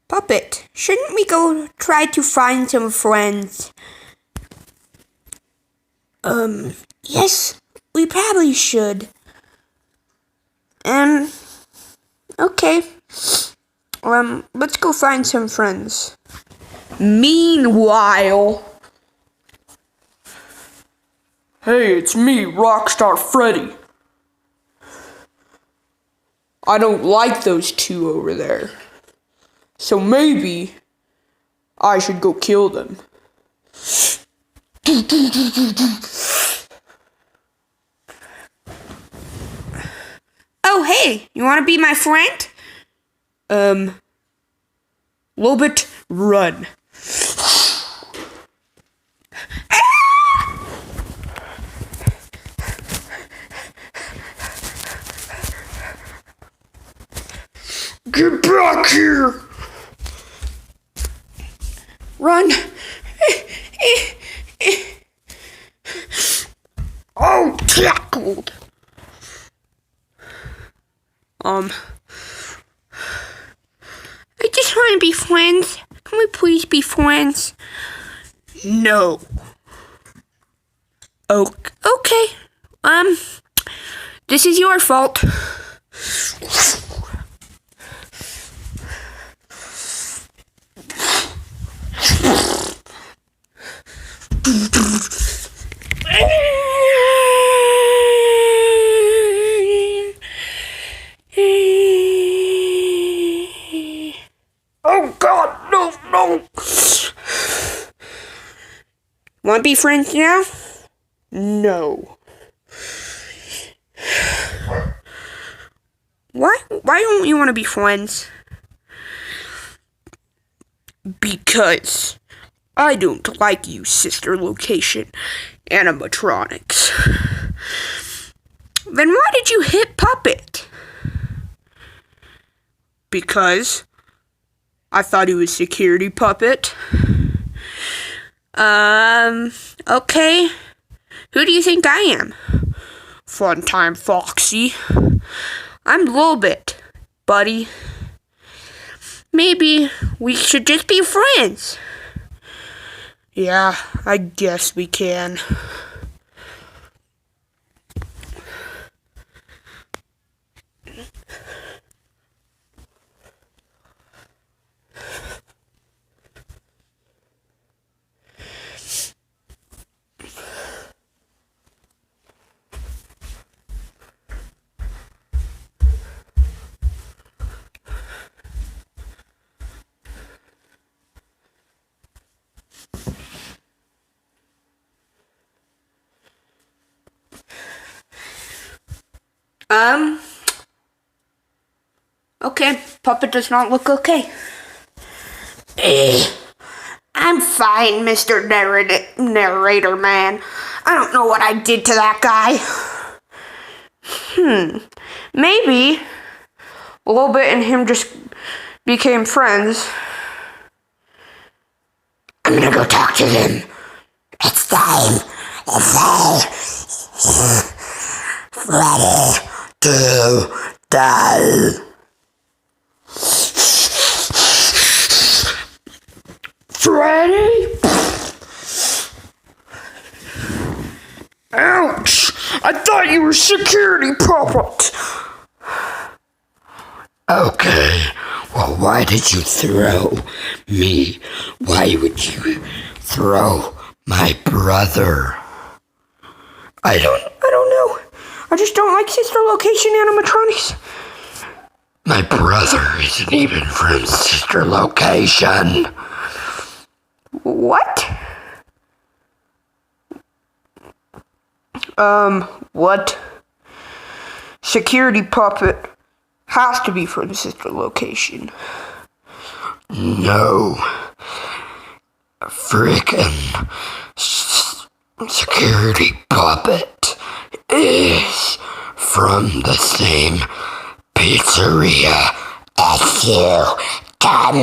Puppet, shouldn't we go try to find some friends? Yes, we probably should. Okay. Let's go find some friends. Meanwhile... Hey, it's me, Rockstar Freddy. I don't like those two over there. So maybe I should go kill them. Oh, hey, you want to be my friend? Lobit, run. Get back here! Run! Oh, tackled! I just want to be friends. Can we please be friends? No. Okay. This is your fault. Oh God, no! Want to be friends now? No. Why don't you want to be friends? Because I don't like you, Sister Location animatronics. Then why did you hit Puppet? Because I thought he was security puppet. Okay. Who do you think I am? Funtime Foxy. I'm Lobit, buddy. Maybe we should just be friends. Yeah, I guess we can. Okay, Puppet does not look okay. I'm fine, Mr. Narrator Man. I don't know what I did to that guy. Maybe Lobit and him just became friends. I'm gonna go talk to them. It's time. Ready to die. Freddy? Ouch! I thought you were security puppet. Okay, well, why did you throw me? Why would you throw my brother? I don't know. I just don't like Sister Location animatronics. My brother isn't even from Sister Location. What? What? Security puppet has to be from Sister Location. No. Frickin' security puppet is from the same pizzeria as you, Tommy.